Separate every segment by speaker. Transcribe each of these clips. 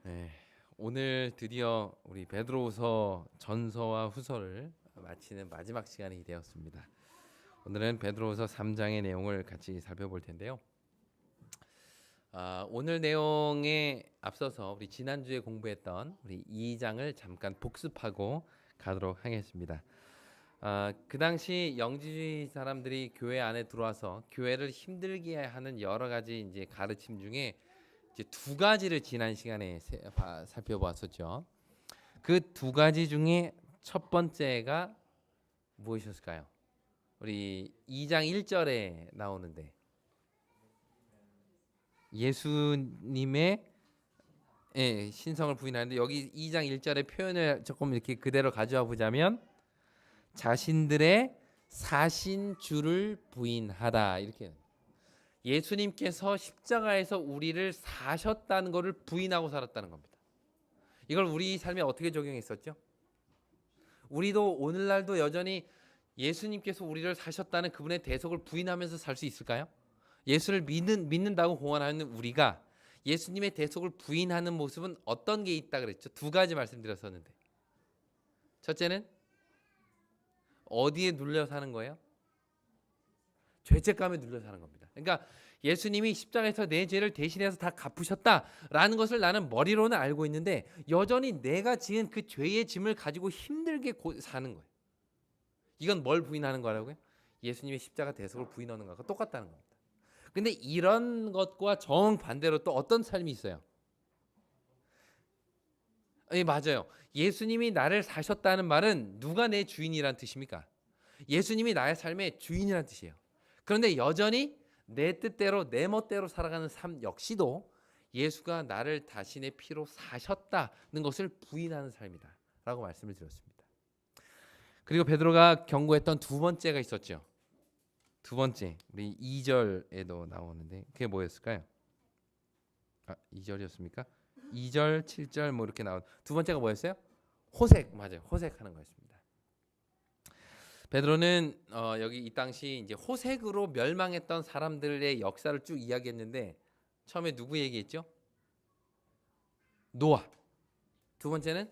Speaker 1: 네, 오늘 드디어 우리 베드로후서 전서와 후서를 마치는 마지막 시간이 되었습니다. 오늘은 베드로후서 3장의 내용을 같이 살펴볼 텐데요. 오늘 내용에 앞서서 우리 지난주에 공부했던 우리 2장을 잠깐 복습하고 가도록 하겠습니다. 그 당시 영지주의 사람들이 교회 안에 들어와서 교회를 힘들게 하는 여러 가지 이제 가르침 중에 이제 두 가지를 지난 시간에 살펴보았었죠. 그 두 가지 중에 첫 번째가 무엇이었을까요? 우리 2장 1절에 나오는데 예수님의 신성을 부인하는데 여기 2장 1절의 표현을 조금 이렇게 그대로 가져와 보자면 자신들의 사신주를 부인하다 이렇게 예수님께서 십자가에서 우리를 사셨다는 것을 부인하고 살았다는 겁니다. 이걸 우리 삶에 어떻게 적용했었죠? 우리도 오늘날도 여전히 예수님께서 우리를 사셨다는 그분의 대속을 부인하면서 살 수 있을까요? 예수를 믿는다고 공언하는 우리가 예수님의 대속을 부인하는 모습은 어떤 게 있다 그랬죠? 두 가지 말씀드렸었는데 첫째는 어디에 눌려 사는 거예요? 죄책감에 눌려 사는 겁니다. 그러니까 예수님이 십자가에서 내 죄를 대신해서 다 갚으셨다라는 것을 나는 머리로는 알고 있는데 여전히 내가 지은 그 죄의 짐을 가지고 힘들게 사는 거예요. 이건 뭘 부인하는 거라고요? 예수님의 십자가 대속을 부인하는 것과 똑같다는 겁니다. 근데 이런 것과 정반대로 또 어떤 삶이 있어요? 맞아요. 예수님이 나를 사셨다는 말은 누가 내 주인이란 뜻입니까? 예수님이 나의 삶의 주인이란 뜻이에요. 그런데 여전히 내 뜻대로 내 멋대로 살아가는 삶 역시도 예수가 나를 자신의 피로 사셨다는 것을 부인하는 삶이다 라고 말씀을 드렸습니다. 그리고 베드로가 경고했던 두 번째가 있었죠. 두 번째 우리 2절에도 나오는데 그게 뭐였을까요? 2절이었습니까? 2절, 7절 뭐 이렇게 나온 두 번째가 뭐였어요? 호색, 맞아요. 호색하는 거였습니다. 베드로는 여기 이 당시 이제 호색으로 멸망했던 사람들의 역사를 쭉 이야기했는데 처음에 누구 얘기했죠? 노아. 두 번째는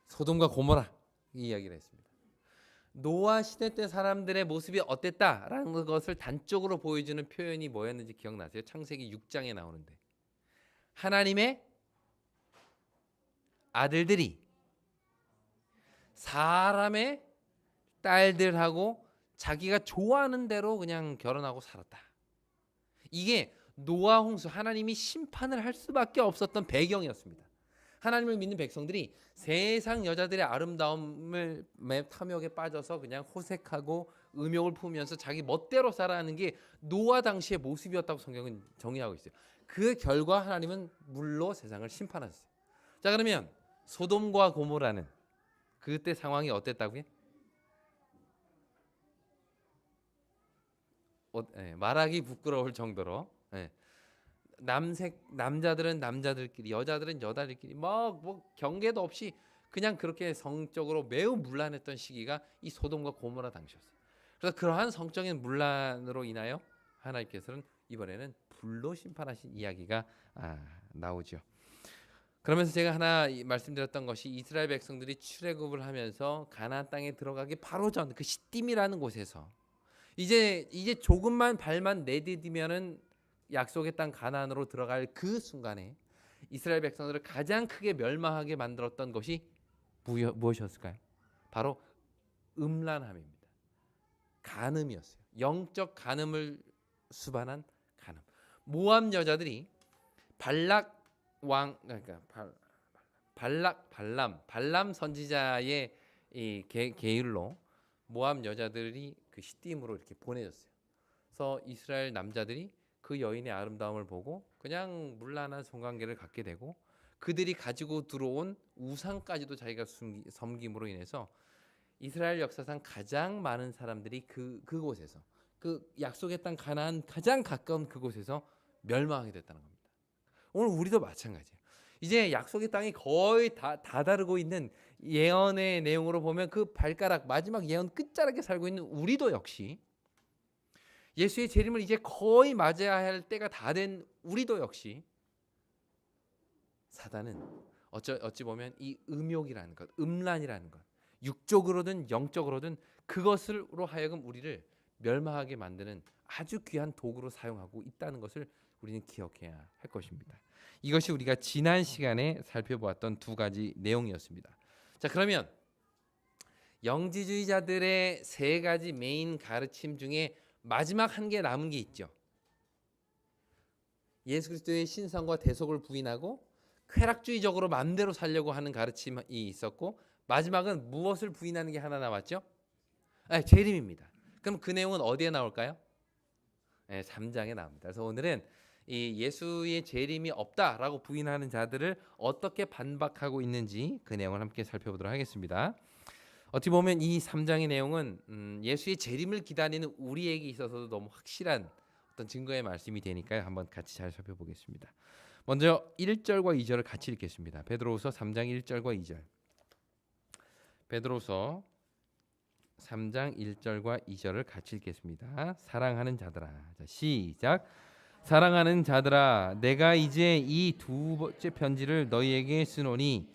Speaker 1: 소돔과 고모라 이 이야기를 했습니다. 노아 시대 때 사람들의 모습이 어땠다라는 것을 단적으로 보여주는 표현이 뭐였는지 기억나세요? 창세기 6장에 나오는데 하나님의 아들들이 사람의 딸들하고 자기가 좋아하는 대로 그냥 결혼하고 살았다. 이게 노아 홍수 하나님이 심판을 할 수밖에 없었던 배경이었습니다. 하나님을 믿는 백성들이 세상 여자들의 아름다움을 탐욕에 빠져서 그냥 호색하고 음욕을 품으면서 자기 멋대로 살아가는 게 노아 당시의 모습이었다고 성경은 정의하고 있어요. 그 결과 하나님은 물로 세상을 심판하셨어요. 자, 그러면 소돔과 고모라는 그때 상황이 어땠다고요? 말하기 부끄러울 정도로 남자들은 남자들끼리 여자들은 여자들끼리 뭐 경계도 없이 그냥 그렇게 성적으로 매우 문란했던 시기가 이 소돔과 고모라 당시였어요. 그래서 그러한 성적인 문란으로 인하여 하나님께서는 이번에는 불로 심판하신 이야기가 나오죠. 그러면서 제가 하나 말씀드렸던 것이 이스라엘 백성들이 출애굽을 하면서 가나안 땅에 들어가기 바로 전 그 시딤이라는 곳에서 이제 조금만 발만 내디디면은 약속의 땅 가나안으로 들어갈 그 순간에 이스라엘 백성들을 가장 크게 멸망하게 만들었던 것이 무엇이었을까요? 바로 음란함입니다. 간음이었어요. 영적 간음을 수반한 간음. 모압 여자들이 발람 선지자의 이 계율로 모압 여자들이 그 시딤으로 이렇게 보내졌어요. 그래서 이스라엘 남자들이 그 여인의 아름다움을 보고 그냥 문란한 성관계를 갖게 되고 그들이 가지고 들어온 우상까지도 자기가 섬김으로 인해서 이스라엘 역사상 가장 많은 사람들이 그곳에서 그 약속의 땅 가나안 가장 가까운 그곳에서 멸망하게 됐다는 겁니다. 오늘 우리도 마찬가지예요. 이제 약속의 땅이 거의 다 다다르고 있는 예언의 내용으로 보면 그 발가락 마지막 예언 끝자락에 살고 있는 우리도 역시 예수의 재림을 이제 거의 맞아야 할 때가 다 된 우리도 역시 사단은 어찌 보면 이 음욕이라는 것, 음란이라는 것, 육적으로든 영적으로든 그것으로 하여금 우리를 멸망하게 만드는 아주 귀한 도구로 사용하고 있다는 것을 우리는 기억해야 할 것입니다. 이것이 우리가 지난 시간에 살펴보았던 두 가지 내용이었습니다. 자, 그러면 영지주의자들의 세 가지 메인 가르침 중에 마지막 한 개 남은 게 있죠. 예수 그리스도의 신성과 대속을 부인하고 쾌락주의적으로 마음대로 살려고 하는 가르침이 있었고, 마지막은 무엇을 부인하는 게 하나 남았죠? 재림입니다. 그럼 그 내용은 어디에 나올까요? 3장에 나옵니다. 그래서 오늘은 이 예수의 재림이 없다라고 부인하는 자들을 어떻게 반박하고 있는지 그 내용을 함께 살펴보도록 하겠습니다. 어떻게 보면 이 3장의 내용은 예수의 재림을 기다리는 우리에게 있어서도 너무 확실한 어떤 증거의 말씀이 되니까요. 한번 같이 잘 살펴보겠습니다. 먼저 1절과 2절을 같이 읽겠습니다. 베드로후서 3장 1절과 2절. 베드로후서 3장 1절과 2절을 같이 읽겠습니다. 사랑하는 자들아. 자, 시작. 사랑하는 자들아, 내가 이제 이 두 번째 편지를 너희에게 쓰노니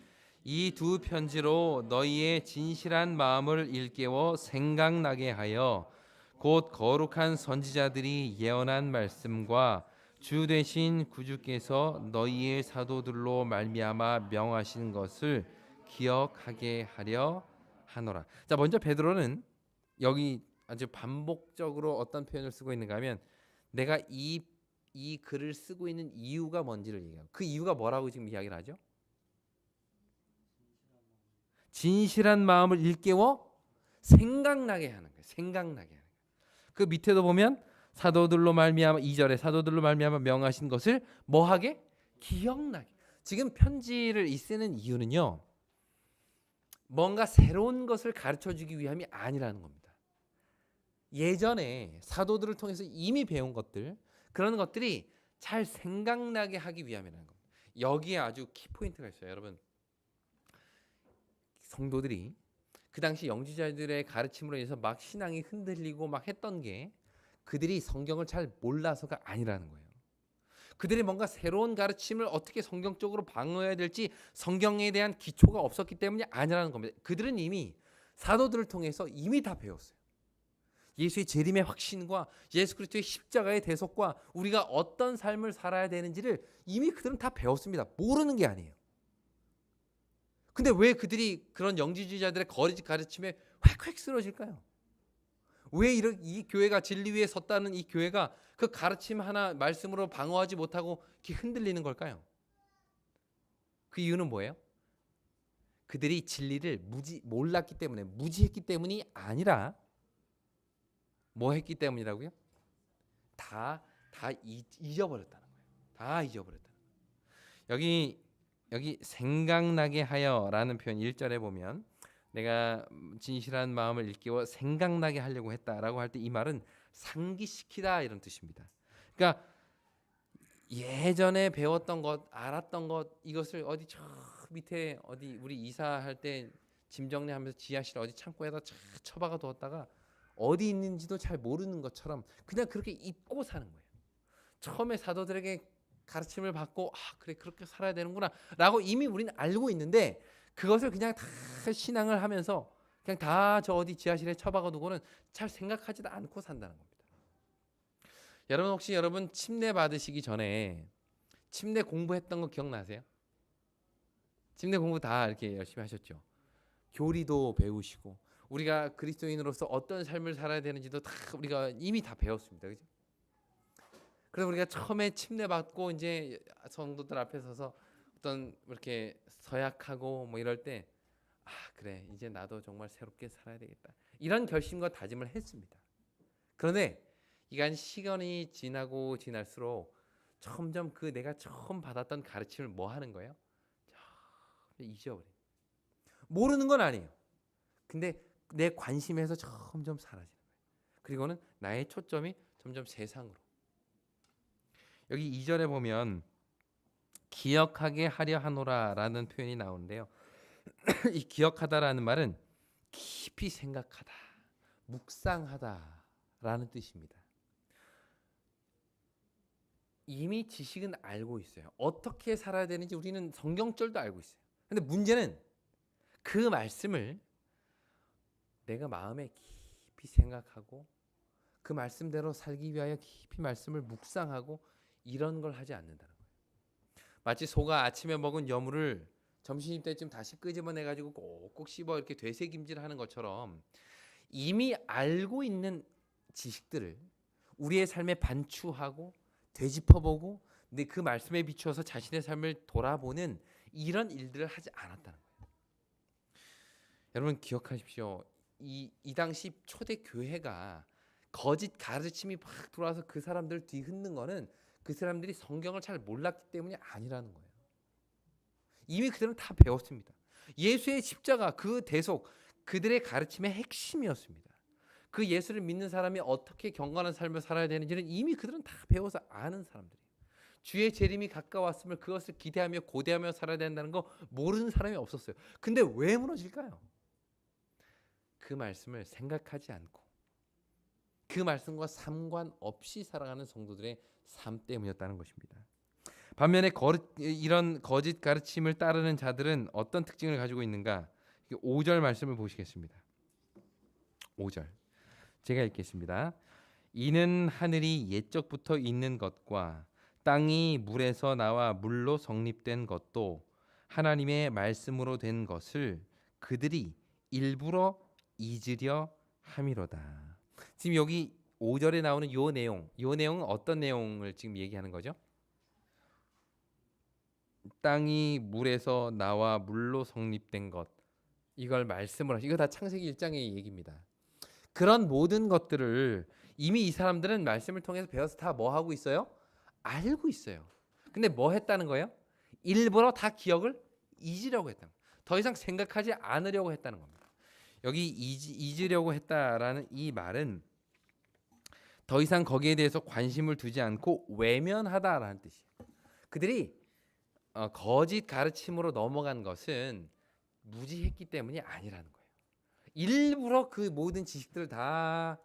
Speaker 1: 이 두 편지로 너희의 진실한 마음을 일깨워 생각나게 하여 곧 거룩한 선지자들이 예언한 말씀과 주 되신 구주께서 너희의 사도들로 말미암아 명하신 것을 기억하게 하려 하노라. 자, 먼저 베드로는 여기 아주 반복적으로 어떤 표현을 쓰고 있는가 하면 내가 이 글을 쓰고 있는 이유가 뭔지를 얘기해요. 그 이유가 뭐라고 지금 이야기를 하죠? 진실한 마음을 일깨워 생각나게 하는 거예요. 생각나게 하는 거예요. 그 밑에도 보면 사도들로 말미암아 2절에 사도들로 말미암아 명하신 것을 뭐하게? 기억나게. 지금 편지를 쓰는 이유는요. 뭔가 새로운 것을 가르쳐주기 위함이 아니라는 겁니다. 예전에 사도들을 통해서 이미 배운 것들, 그런 것들이 잘 생각나게 하기 위함이라는 겁니다. 여기에 아주 키포인트가 있어요. 여러분, 성도들이 그 당시 영지자들의 가르침으로 인해서 막 신앙이 흔들리고 막 했던 게 그들이 성경을 잘 몰라서가 아니라는 거예요. 그들이 뭔가 새로운 가르침을 어떻게 성경적으로 방어해야 될지 성경에 대한 기초가 없었기 때문이 아니라는 겁니다. 그들은 이미 사도들을 통해서 이미 다 배웠어요. 예수의 재림의 확신과 예수 그리스도의 십자가의 대속과 우리가 어떤 삶을 살아야 되는지를 이미 그들은 다 배웠습니다. 모르는 게 아니에요. 근데 왜 그들이 그런 영지주의자들의 거짓 가르침에 획획 쓰러질까요? 왜 이 교회가 진리 위에 섰다는 이 교회가 그 가르침 하나 말씀으로 방어하지 못하고 이렇게 흔들리는 걸까요? 그 이유는 뭐예요? 그들이 진리를 몰랐기 때문에, 무지했기 때문이 아니라 뭐 했기 때문이라고요? 다 잊어버렸다는 거예요. 다 잊어버렸다는 거예요. 여기 생각나게 하여라는 표현 1절에 보면 내가 진실한 마음을 일깨워 생각나게 하려고 했다라고 할 때 이 말은 상기시키다 이런 뜻입니다. 그러니까 예전에 배웠던 것, 알았던 것, 이것을 어디 저 밑에 어디 우리 이사할 때 짐 정리하면서 지하실 어디 창고에다 처박아 두었다가 어디 있는지도 잘 모르는 것처럼 그냥 그렇게 잊고 사는 거예요. 처음에 사도들에게 가르침을 받고 그래 그렇게 살아야 되는구나 라고 이미 우리는 알고 있는데 그것을 그냥 다 신앙을 하면서 그냥 다 저 어디 지하실에 처박아 두고는 잘 생각하지도 않고 산다는 겁니다. 여러분 혹시 여러분 침례 받으시기 전에 침례 공부했던 거 기억나세요? 침례 공부 다 이렇게 열심히 하셨죠. 교리도 배우시고 우리가 그리스도인으로서 어떤 삶을 살아야 되는지도 다 우리가 이미 다 배웠습니다. 그죠? 그래서 우리가 처음에 침례 받고 이제 성도들 앞에 서서 어떤 이렇게 서약하고 뭐 이럴 때 그래 이제 나도 정말 새롭게 살아야 되겠다 이런 결심과 다짐을 했습니다. 그런데 이간 시간이 지나고 지날수록 점점 그 내가 처음 받았던 가르침을 뭐 하는 거예요? 잊어버려. 모르는 건 아니에요. 근데 내 관심에서 점점 사라지는 거예요. 그리고는 나의 초점이 점점 세상으로. 여기 2절에 보면 기억하게 하려 하노라라는 표현이 나오는데요. 이 기억하다라는 말은 깊이 생각하다, 묵상하다라는 뜻입니다. 이미 지식은 알고 있어요. 어떻게 살아야 되는지 우리는 성경절도 알고 있어요. 근데 문제는 그 말씀을 내가 마음에 깊이 생각하고 그 말씀대로 살기 위하여 깊이 말씀을 묵상하고 이런 걸 하지 않는다는 거예요. 마치 소가 아침에 먹은 여물을 점심때쯤 다시 끄집어내 가지고 꼭꼭 씹어 이렇게 되새김질하는 것처럼 이미 알고 있는 지식들을 우리의 삶에 반추하고 되짚어보고 근데 그 말씀에 비추어서 자신의 삶을 돌아보는 이런 일들을 하지 않았다는 거예요. 여러분 기억하십시오. 이 당시 초대 교회가 거짓 가르침이 막 들어와서 그 사람들 뒤흔는 거는 그 사람들이 성경을 잘 몰랐기 때문이 아니라는 거예요. 이미 그들은 다 배웠습니다. 예수의 십자가 그 대속 그들의 가르침의 핵심이었습니다. 그 예수를 믿는 사람이 어떻게 경건한 삶을 살아야 되는지는 이미 그들은 다 배워서 아는 사람들이에요. 주의 재림이 가까웠음을 그것을 기대하며 고대하며 살아야 된다는 거 모르는 사람이 없었어요. 근데 왜 무너질까요? 그 말씀을 생각하지 않고 그 말씀과 상관없이 살아가는 성도들의 삶 때문이었다는 것입니다. 반면에 이런 거짓 가르침을 따르는 자들은 어떤 특징을 가지고 있는가? 5절 말씀을 보시겠습니다. 5절 제가 읽겠습니다. 이는 하늘이 옛적부터 있는 것과 땅이 물에서 나와 물로 성립된 것도 하나님의 말씀으로 된 것을 그들이 일부러 잊으려 함이로다. 지금 여기 5절에 나오는 요 내용은 어떤 내용을 지금 얘기하는 거죠? 땅이 물에서 나와 물로 성립된 것 이걸 말씀을 하시. 이거 다 창세기 1장의 얘기입니다. 그런 모든 것들을 이미 이 사람들은 말씀을 통해서 배워서 다 뭐 하고 있어요? 알고 있어요. 근데 뭐 했다는 거예요? 일부러 다 기억을 잊으려고 했다는 거예요. 더 이상 생각하지 않으려고 했다는 겁니다. 여기 잊으려고 했다라는 이 말은 더 이상 거기에 대해서 관심을 두지 않고 외면하다라는 뜻이에요. 그들이 거짓 가르침으로 넘어간 것은 무지했기 때문이 아니라는 거예요. 일부러 그 모든 지식들을 다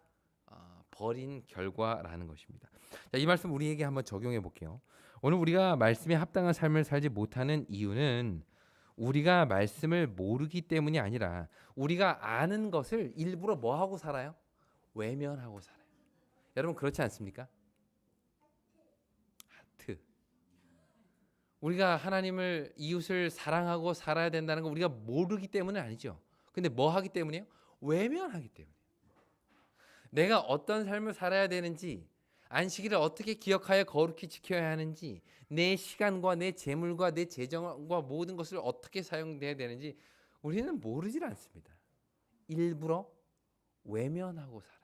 Speaker 1: 버린 결과라는 것입니다. 자, 이 말씀 우리에게 한번 적용해 볼게요. 오늘 우리가 말씀에 합당한 삶을 살지 못하는 이유는 우리가 말씀을 모르기 때문이 아니라 우리가 아는 것을 일부러 뭐 하고 살아요? 외면하고 살아요. 여러분 그렇지 않습니까? 하트. 우리가 하나님을 이웃을 사랑하고 살아야 된다는 거 우리가 모르기 때문은 아니죠. 근데 뭐 하기 때문이에요? 외면하기 때문에. 내가 어떤 삶을 살아야 되는지, 안식일을 어떻게 기억하여 거룩히 지켜야 하는지, 내 시간과 내 재물과 내 재정과 모든 것을 어떻게 사용돼야 되는지 우리는 모르질 않습니다. 일부러 외면하고 살아요.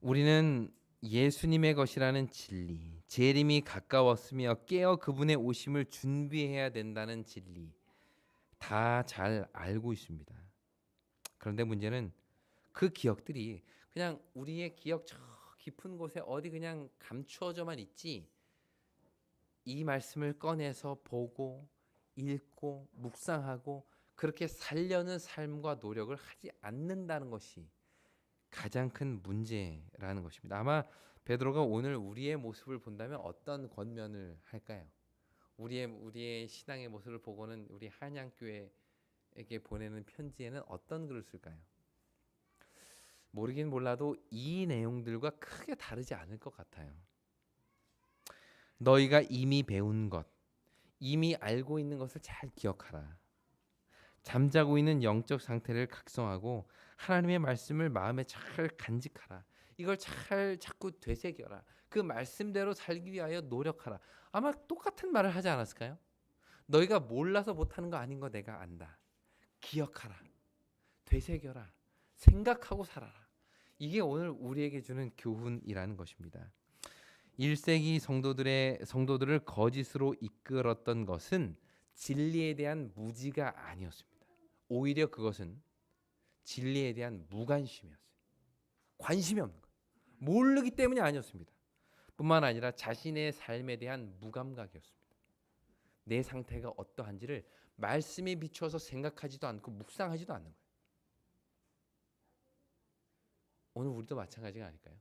Speaker 1: 우리는 예수님의 것이라는 진리, 재림이 가까웠으며 깨어 그분의 오심을 준비해야 된다는 진리 다 잘 알고 있습니다. 그런데 문제는 그 기억들이 그냥 우리의 기억 저 깊은 곳에 어디 그냥 감추어져만 있지 이 말씀을 꺼내서 보고 읽고 묵상하고 그렇게 살려는 삶과 노력을 하지 않는다는 것이 가장 큰 문제라는 것입니다. 아마 베드로가 오늘 우리의 모습을 본다면 어떤 권면을 할까요? 우리의 신앙의 모습을 보고는 우리 한양교회에게 보내는 편지에는 어떤 글을 쓸까요? 모르긴 몰라도 이 내용들과 크게 다르지 않을 것 같아요. 너희가 이미 배운 것, 이미 알고 있는 것을 잘 기억하라. 잠자고 있는 영적 상태를 각성하고 하나님의 말씀을 마음에 잘 간직하라. 이걸 잘 자꾸 되새겨라. 그 말씀대로 살기 위하여 노력하라. 아마 똑같은 말을 하지 않았을까요? 너희가 몰라서 못하는 거 아닌 거 내가 안다. 기억하라. 되새겨라. 생각하고 살아라. 이게 오늘 우리에게 주는 교훈이라는 것입니다. 1세기 성도들을 거짓으로 이끌었던 것은 진리에 대한 무지가 아니었습니다. 오히려 그것은 진리에 대한 무관심이었어요. 관심이 없는 거예요. 모르기 때문이 아니었습니다. 뿐만 아니라 자신의 삶에 대한 무감각이었습니다. 내 상태가 어떠한지를 말씀에 비추어서 생각하지도 않고 묵상하지도 않는 거예요. 오늘 우리도 마찬가지가 아닐까요?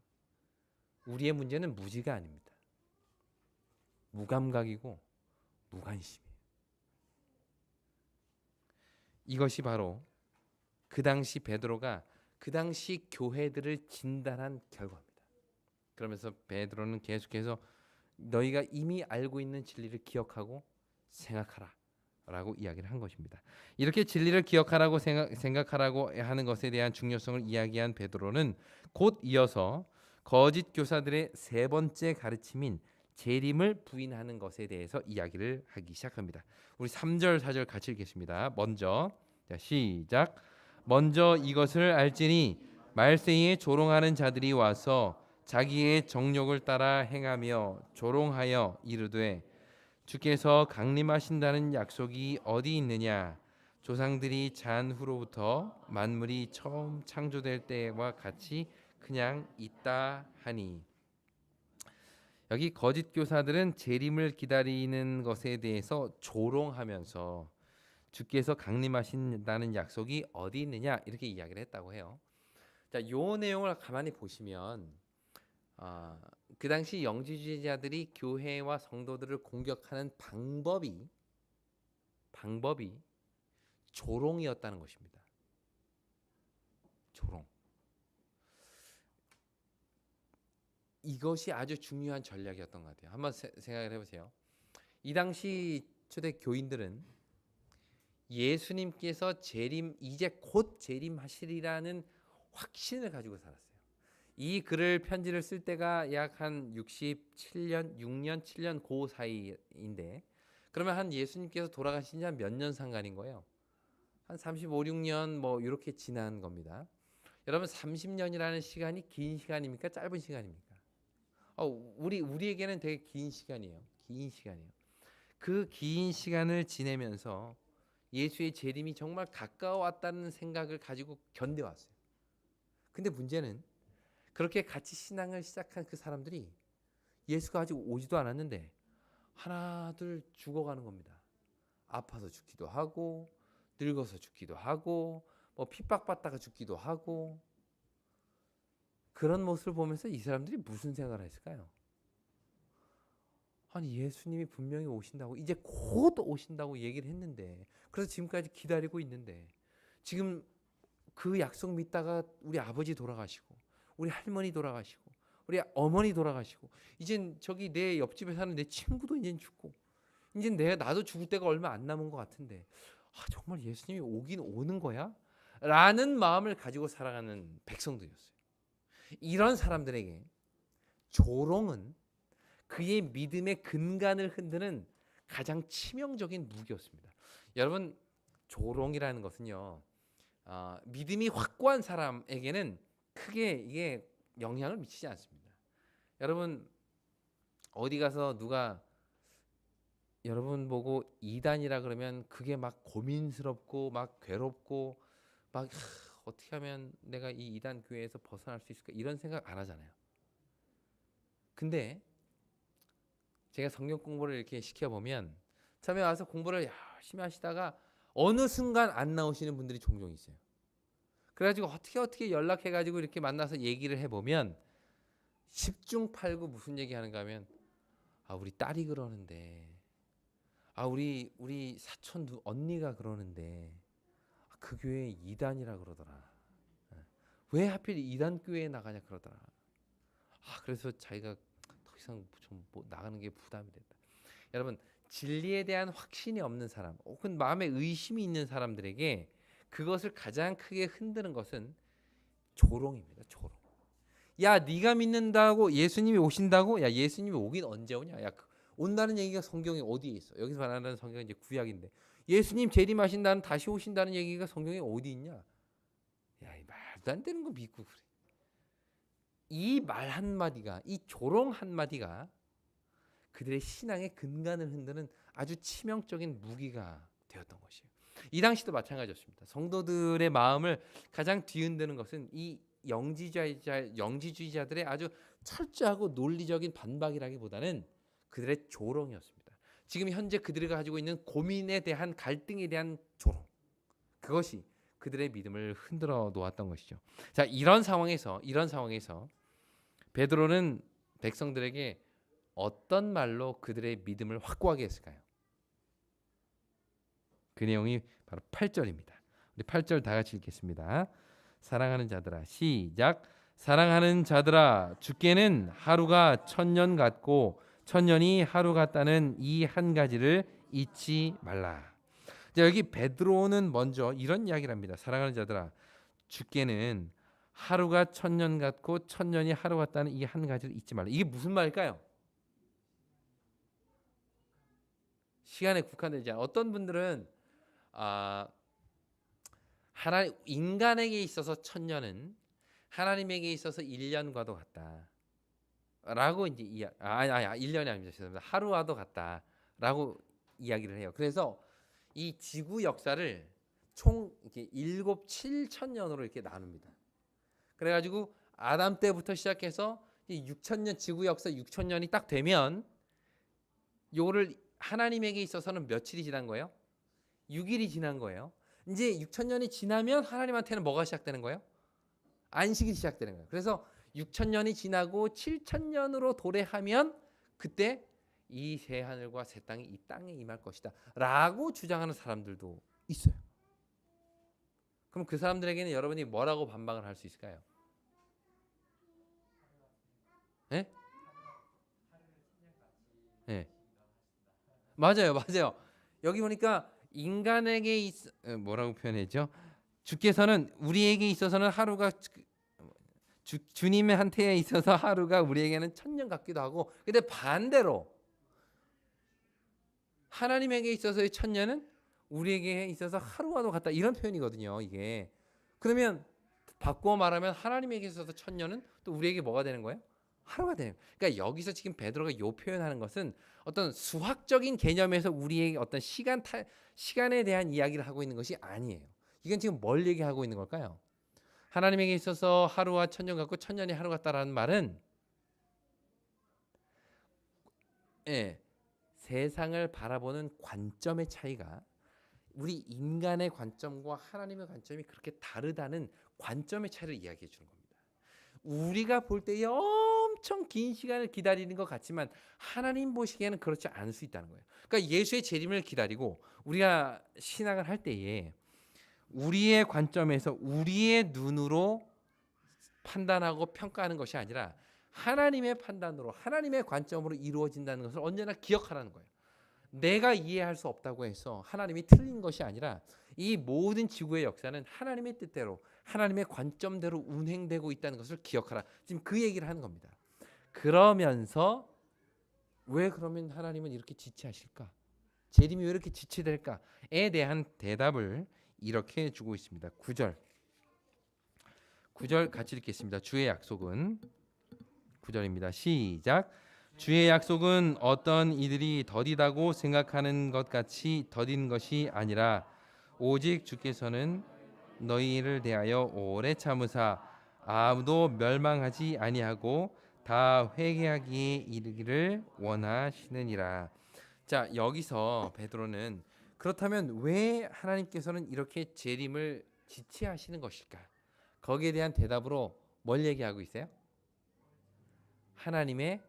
Speaker 1: 우리의 문제는 무지가 아닙니다. 무감각이고 무관심이에요. 이것이 바로 그 당시 베드로가 그 당시 교회들을 진단한 결과입니다. 그러면서 베드로는 계속해서 너희가 이미 알고 있는 진리를 기억하고 생각하라 라고 이야기를 한 것입니다. 이렇게 진리를 기억하라고 생각하라고 하는 것에 대한 중요성을 이야기한 베드로는 곧 이어서 거짓 교사들의 세 번째 가르침인 재림을 부인하는 것에 대해서 이야기를 하기 시작합니다. 우리 3절 4절 같이 읽겠습니다. 먼저 시작. 먼저 이것을 알지니 말세에 조롱하는 자들이 와서 자기의 정욕을 따라 행하며 조롱하여 이르되 주께서 강림하신다는 약속이 어디 있느냐? 조상들이 잔 후로부터 만물이 처음 창조될 때와 같이 그냥 있다 하니. 여기 거짓 교사들은 재림을 기다리는 것에 대해서 조롱하면서 주께서 강림하신다는 약속이 어디 있느냐 이렇게 이야기를 했다고 해요. 자, 요 내용을 가만히 보시면 그 당시 영지주의자들이 교회와 성도들을 공격하는 방법이 조롱이었다는 것입니다. 조롱. 이것이 아주 중요한 전략이었던 것 같아요. 한번 생각을 해보세요. 이 당시 초대 교인들은 예수님께서 이제 곧 재림하시리라는 확신을 가지고 살았어요. 이 글을 편지를 쓸 때가 약 한 67년, 6년, 7년 그 사이인데 그러면 한 예수님께서 돌아가신 지 한 몇 년 상관인 거예요. 한 35, 6년 뭐 이렇게 지난 겁니다. 여러분 30년이라는 시간이 긴 시간입니까? 짧은 시간입니까? 우리에게는 되게 긴 시간이에요. 긴 시간이에요. 그 긴 시간을 지내면서 예수의 재림이 정말 가까워왔다는 생각을 가지고 견뎌왔어요. 근데 문제는 그렇게 같이 신앙을 시작한 그 사람들이 예수가 아직 오지도 않았는데 하나둘 죽어가는 겁니다. 아파서 죽기도 하고 늙어서 죽기도 하고 뭐 핍박받다가 죽기도 하고 그런 모습을 보면서 이 사람들이 무슨 생각을 했을까요? 아니 예수님이 분명히 오신다고 이제 곧 오신다고 얘기를 했는데 그래서 지금까지 기다리고 있는데 지금 그 약속 믿다가 우리 아버지 돌아가시고 우리 할머니 돌아가시고 우리 어머니 돌아가시고 이젠 저기 내 옆집에 사는 내 친구도 이젠 죽고 이젠 나도 죽을 때가 얼마 안 남은 것 같은데 정말 예수님이 오긴 오는 거야? 라는 마음을 가지고 살아가는 백성들이었어요. 이런 사람들에게 조롱은 그의 믿음의 근간을 흔드는 가장 치명적인 무기였습니다. 여러분 조롱이라는 것은요 믿음이 확고한 사람에게는 크게 이게 영향을 미치지 않습니다. 여러분 어디 가서 누가 여러분 보고 이단이라 그러면 그게 막 고민스럽고 막 괴롭고 막 어떻게 하면 내가 이 이단 교회에서 벗어날 수 있을까 이런 생각 안 하잖아요. 근데 제가 성경 공부를 이렇게 시켜보면 처음에 와서 공부를 열심히 하시다가 어느 순간 안 나오시는 분들이 종종 있어요. 그래가지고 어떻게 연락해가지고 이렇게 만나서 얘기를 해보면 10중 8구 무슨 얘기하는가 하면 우리 딸이 그러는데 우리 사촌 언니가 그러는데 그 교회 이단이라 그러더라. 왜 하필 이단 교회에 나가냐 그러더라. 그래서 자기가 더 이상 좀 나가는 게 부담이 된다. 여러분 진리에 대한 확신이 없는 사람 혹은 마음에 의심이 있는 사람들에게 그것을 가장 크게 흔드는 것은 조롱입니다. 조롱. 야 네가 믿는다고 예수님이 오신다고? 야 예수님이 오긴 언제 오냐? 야 온다는 얘기가 성경에 어디에 있어? 여기서 말하는 성경은 이제 구약인데 예수님 재림하신다는 다시 오신다는 얘기가 성경에 어디 있냐? 야 말도 안 되는 거 믿고 그래. 이 말 한마디가 이 조롱 한마디가 그들의 신앙의 근간을 흔드는 아주 치명적인 무기가 되었던 것이에요. 이 당시도 마찬가지였습니다. 성도들의 마음을 가장 뒤흔드는 것은 이 영지주의자들의 아주 철저하고 논리적인 반박이라기보다는 그들의 조롱이었습니다. 지금 현재 그들이 가지고 있는 고민에 대한 갈등에 대한 조롱. 그것이 그들의 믿음을 흔들어 놓았던 것이죠. 자, 이런 상황에서 베드로는 백성들에게 어떤 말로 그들의 믿음을 확고하게 했을까요? 그 내용이 바로 8절입니다. 우리 8절 다 같이 읽겠습니다. 사랑하는 자들아, 시작. 사랑하는 자들아, 주께는 하루가 천년 같고 천년이 하루 같다는 이 한 가지를 잊지 말라. 자, 여기 베드로는 먼저 이런 이야기를 합니다. 사랑하는 자들아, 주께는 하루가 천년 같고 천년이 하루 같다는 이 한 가지를 잊지 말라. 이게 무슨 말일까요? 시간에 국한되지 않아. 어떤 분들은 하나님 인간에게 있어서 천년은 하나님에게 있어서 1년과도 같다라고 이제 1년이 아닙니다. 죄송합니다. 하루와도 같다라고 이야기를 해요. 그래서 이 지구 역사를 총 이렇게 7-7천년으로 이렇게 나눕니다. 그래가지고 아담 때부터 시작해서 6천년 지구 역사 6천년이 딱 되면 요거를 하나님에게 있어서는 며칠이 지난 거예요? 6일이 지난 거예요. 이제 6천년이 지나면 하나님한테는 뭐가 시작되는 거예요? 안식이 시작되는 거예요. 그래서 6천년이 지나고 7천년으로 도래하면 그때 이 새 하늘과 새 땅이 이 땅에 임할 것이다 라고 주장하는 사람들도 있어요. 그럼 그 사람들에게는 여러분이 뭐라고 반박을 할 수 있을까요? 네? 네. 맞아요. 여기 보니까 인간에게 뭐라고 표현했죠? 주께서는 우리에게 있어서는 하루가 주님의 한테에 있어서 하루가 우리에게는 천년 같기도 하고, 근데 반대로 하나님에게 있어서의 천년은 우리에게 있어서 하루와도 같다, 이런 표현이거든요. 이게 그러면 바꾸어 말하면 하나님에게 있어서 천년은 또 우리에게 뭐가 되는 거예요? 하루가 되는 거예요. 그러니까 여기서 지금 베드로가 요 표현하는 것은 어떤 수학적인 개념에서 우리에게 어떤 시간에 대한 이야기를 하고 있는 것이 아니에요. 이건 지금 뭘 얘기하고 있는 걸까요? 하나님에게 있어서 하루와 천년 같고 천년이 하루 같다라는 말은 세상을 바라보는 관점의 차이가 우리 인간의 관점과 하나님의 관점이 그렇게 다르다는 관점의 차이를 이야기해 주는 겁니다. 우리가 볼 때 엄청 긴 시간을 기다리는 것 같지만 하나님 보시기에는 그렇지 않을 수 있다는 거예요. 그러니까 예수의 재림을 기다리고 우리가 신앙을 할 때에 우리의 관점에서 우리의 눈으로 판단하고 평가하는 것이 아니라 하나님의 판단으로 하나님의 관점으로 이루어진다는 것을 언제나 기억하라는 거예요. 내가 이해할 수 없다고 해서 하나님이 틀린 것이 아니라 이 모든 지구의 역사는 하나님의 뜻대로 하나님의 관점대로 운행되고 있다는 것을 기억하라. 지금 그 얘기를 하는 겁니다. 그러면서 왜 그러면 하나님은 이렇게 지체하실까? 재림이 왜 이렇게 지체될까에 대한 대답을 이렇게 주고 있습니다. 9절 같이 읽겠습니다. 주의 약속은 9절입니다. 시작. 주의 약속은 어떤 이들이 더디다고 생각하는 것 같이 더딘 것이 아니라 오직 주께서는 너희를 대하여 오래 참으사 아무도 멸망하지 아니하고 다 회개하기에 이르기를 원하시느니라. 자, 여기서 베드로는 그렇다면 왜 하나님께서는 이렇게 재림을 지체하시는 것일까? 거기에 대한 대답으로 뭘 얘기하고 있어요? 하나님의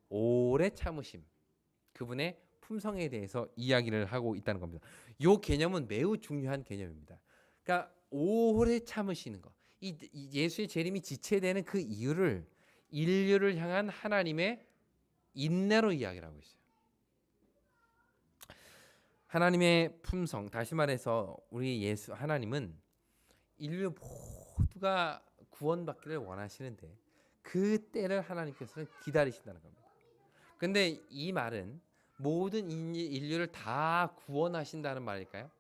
Speaker 1: 오래 참으심, 그분의 품성에 대해서 이야기를 하고 있다는 겁니다. 이 개념은 매우 중요한 개념입니다. 그러니까 오래 참으시는 것, 이 예수의 재림이 지체되는 그 이유를 인류를 향한 하나님의 인내로 이야기를 하고 있어요. 하나님의 품성, 다시 말해서 우리 예수 하나님은 인류 모두가 구원받기를 원하시는데 그 때를 하나님께서는 기다리신다는 겁니다. 근데 이 말은 모든 인류를 다 구원하신다는 말일까요?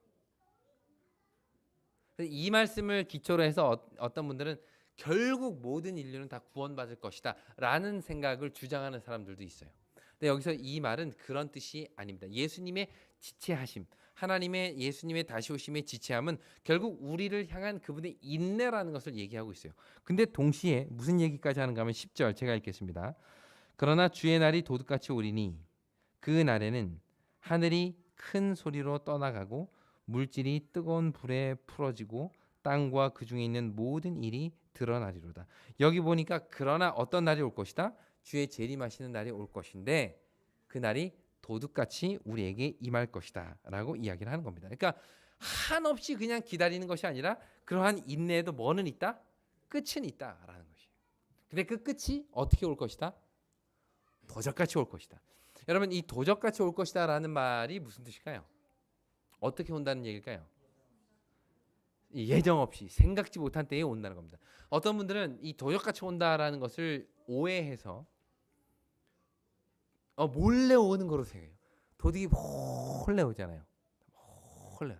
Speaker 1: 이 말씀을 기초로 해서 어떤 분들은 결국 모든 인류는 다 구원받을 것이다 라는 생각을 주장하는 사람들도 있어요. 근데 여기서 이 말은 그런 뜻이 아닙니다. 예수님의 지체하심, 하나님의 예수님의 다시 오심의 지체함은 결국 우리를 향한 그분의 인내라는 것을 얘기하고 있어요. 근데 동시에 무슨 얘기까지 하는가 하면 10절 제가 읽겠습니다. 그러나 주의 날이 도둑같이 오리니 그 날에는 하늘이 큰 소리로 떠나가고 물질이 뜨거운 불에 풀어지고 땅과 그 중에 있는 모든 일이 드러나리로다. 여기 보니까 그러나 어떤 날이 올 것이다? 주의 재림하시는 날이 올 것인데 그 날이 도둑같이 우리에게 임할 것이다 라고 이야기를 하는 겁니다. 그러니까 한없이 그냥 기다리는 것이 아니라 그러한 인내에도 뭐는 있다? 끝은 있다라는 것이에요. 근데 그 끝이 어떻게 올 것이다? 도적같이 올 것이다. 여러분 이 도적같이 올 것이다 라는 말이 무슨 뜻일까요? 어떻게 온다는 얘기일까요? 예정 없이 생각지 못한 때에 온다는 겁니다. 어떤 분들은 이 도적같이 온다라는 것을 오해해서 몰래 오는 거로 생각해요. 도둑이 몰래 오잖아요. 몰래.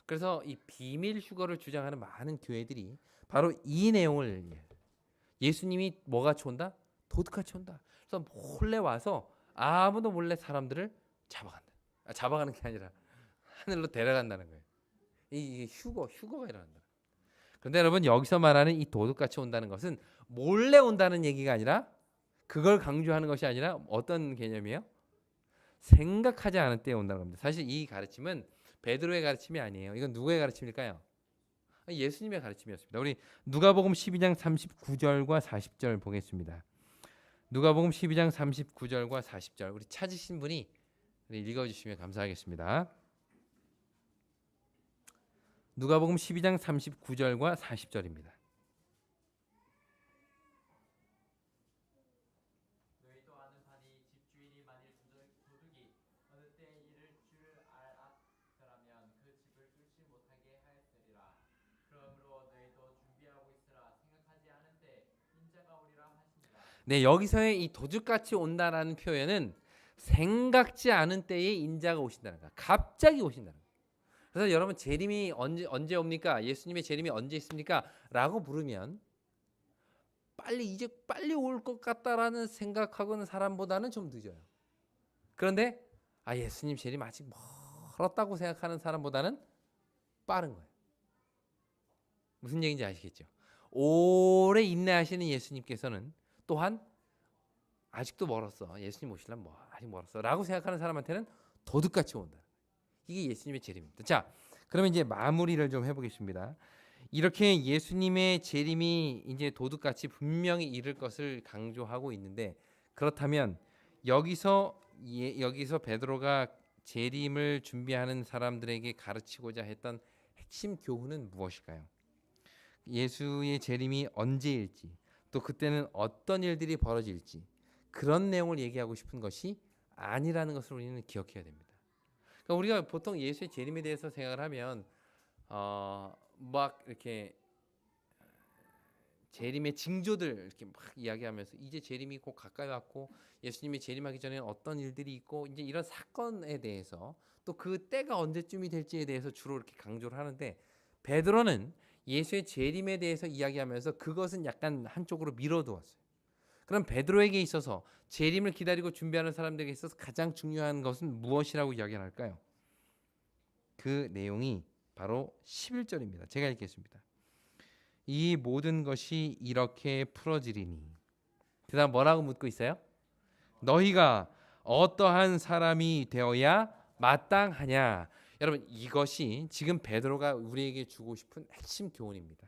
Speaker 1: 그래서 이 비밀 휴거를 주장하는 많은 교회들이 바로 이 내용을 예수님이 뭐같이 온다? 도둑같이 온다. 그래서 몰래 와서 아무도 몰래 사람들을 잡아간다. 잡아가는 게 아니라 하늘로 데려간다는 거예요. 이게 휴거가 일어난다. 그런데 여러분 여기서 말하는 이 도둑같이 온다는 것은 몰래 온다는 얘기가 아니라 그걸 강조하는 것이 아니라 어떤 개념이에요? 생각하지 않은 때에 온다는 겁니다. 사실 이 가르침은 베드로의 가르침이 아니에요. 이건 누구의 가르침일까요? 예수님의 가르침이었습니다. 우리 누가복음 12장 39절과 40절 보겠습니다. 누가복음 12장 39절과 40절 우리 찾으신 분이 읽어주시면 감사하겠습니다. 누가복음 12장 39절과 40절입니다.
Speaker 2: 너희도 아는 바니 집주인이 만일 도둑이 어느 때에 이를 줄 알았더라면 그 집을 뚫지 못하게 하였으리라. 그러므로 너희도 준비하고 있으라. 생각하지 않은 때 인자가 오리라 하시니라.
Speaker 1: 네, 여기서의 이 도둑같이 온다라는 표현은 생각지 않은 때에 인자가 오신다는 거야. 갑자기 오신다는 거야. 그래서 여러분 재림이 언제 옵니까? 예수님의 재림이 언제 있습니까? 라고 물으면 이제 빨리 올 것 같다라는 생각하고는 사람보다는 좀 늦어요. 그런데 예수님 재림 아직 멀었다고 생각하는 사람보다는 빠른 거예요. 무슨 얘기인지 아시겠죠? 오래 인내하시는 예수님께서는 또한 아직도 멀었어. 예수님 오시려면 아직 멀었어. 라고 생각하는 사람한테는 도둑같이 온다. 이게 예수님의 재림입니다. 자, 그러면 이제 마무리를 좀 해보겠습니다. 이렇게 예수님의 재림이 이제 도둑같이 분명히 이를 것을 강조하고 있는데 그렇다면 여기서 베드로가 재림을 준비하는 사람들에게 가르치고자 했던 핵심 교훈은 무엇일까요? 예수의 재림이 언제일지 또 그때는 어떤 일들이 벌어질지 그런 내용을 얘기하고 싶은 것이 아니라는 것을 우리는 기억해야 됩니다. 그러니까 우리가 보통 예수의 재림에 대해서 생각을 하면 막 이렇게 재림의 징조들 이렇게 막 이야기하면서 이제 재림이 곧 가까이 왔고 예수님이 재림하기 전에 어떤 일들이 있고 이제 이런 사건에 대해서 또 그 때가 언제쯤이 될지에 대해서 주로 이렇게 강조를 하는데 베드로는 예수의 재림에 대해서 이야기하면서 그것은 약간 한쪽으로 밀어두었어요. 그럼 베드로에게 있어서 재림을 기다리고 준비하는 사람들에게 있어서 가장 중요한 것은 무엇이라고 이야기를 할까요? 그 내용이 바로 11절입니다. 제가 읽겠습니다. 이 모든 것이 이렇게 풀어지리니 그다음 뭐라고 묻고 있어요? 너희가 어떠한 사람이 되어야 마땅하냐? 여러분 이것이 지금 베드로가 우리에게 주고 싶은 핵심 교훈입니다.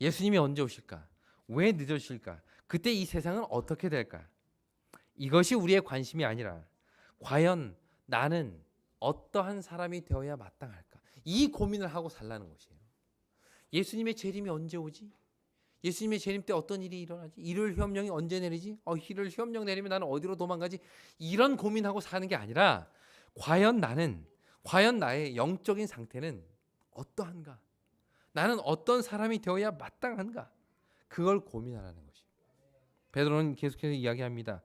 Speaker 1: 예수님이 언제 오실까? 왜 늦으실까? 그때 이 세상은 어떻게 될까? 이것이 우리의 관심이 아니라 과연 나는 어떠한 사람이 되어야 마땅할까? 이 고민을 하고 살라는 것이에요. 예수님의 재림이 언제 오지? 예수님의 재림 때 어떤 일이 일어나지? 일요일 휴업령이 언제 내리지? 일요일 휴업령 내리면 나는 어디로 도망가지? 이런 고민하고 사는 게 아니라 과연 나의 영적인 상태는 어떠한가? 나는 어떤 사람이 되어야 마땅한가? 그걸 고민하라는 것이에요. 베드로는 계속해서 이야기합니다.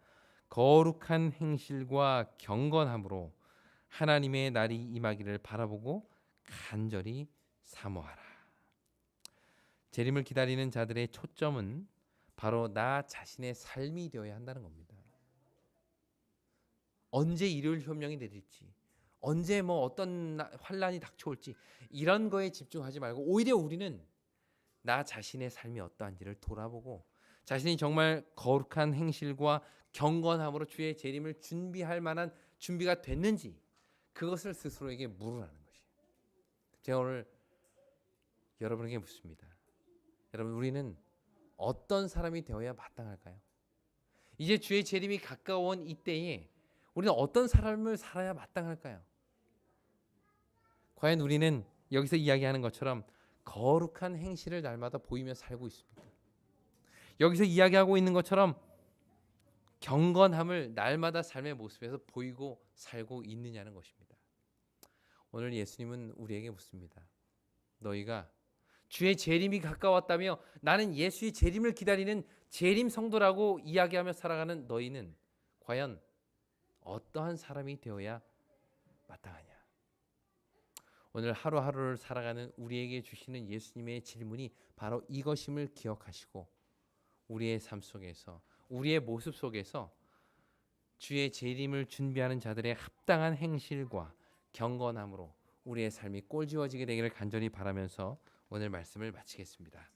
Speaker 1: 거룩한 행실과 경건함으로 하나님의 날이 임하기를 바라보고 간절히 사모하라. 재림을 기다리는 자들의 초점은 바로 나 자신의 삶이 되어야 한다는 겁니다. 언제 일요일 협령이 내릴지, 언제 어떤 환란이 닥쳐올지 이런 거에 집중하지 말고 오히려 우리는 나 자신의 삶이 어떠한지를 돌아보고 자신이 정말 거룩한 행실과 경건함으로 주의 재림을 준비할 만한 준비가 됐는지 그것을 스스로에게 물으라는 것이에요. 제가 오늘 여러분에게 묻습니다. 여러분 우리는 어떤 사람이 되어야 마땅할까요? 이제 주의 재림이 가까운 이때에 우리는 어떤 삶을 살아야 마땅할까요? 과연 우리는 여기서 이야기하는 것처럼 거룩한 행실을 날마다 보이며 살고 있습니까? 여기서 이야기하고 있는 것처럼 경건함을 날마다 삶의 모습에서 보이고 살고 있느냐는 것입니다. 오늘 예수님은 우리에게 묻습니다. 너희가 주의 재림이 가까웠다며 나는 예수의 재림을 기다리는 재림 성도라고 이야기하며 살아가는 너희는 과연 어떠한 사람이 되어야 마땅하냐? 오늘 하루하루를 살아가는 우리에게 주시는 예수님의 질문이 바로 이것임을 기억하시고 우리의 삶 속에서 우리의 모습 속에서 주의 재림을 준비하는 자들의 합당한 행실과 경건함으로 우리의 삶이 꼴지어지게 되기를 간절히 바라면서 오늘 말씀을 마치겠습니다.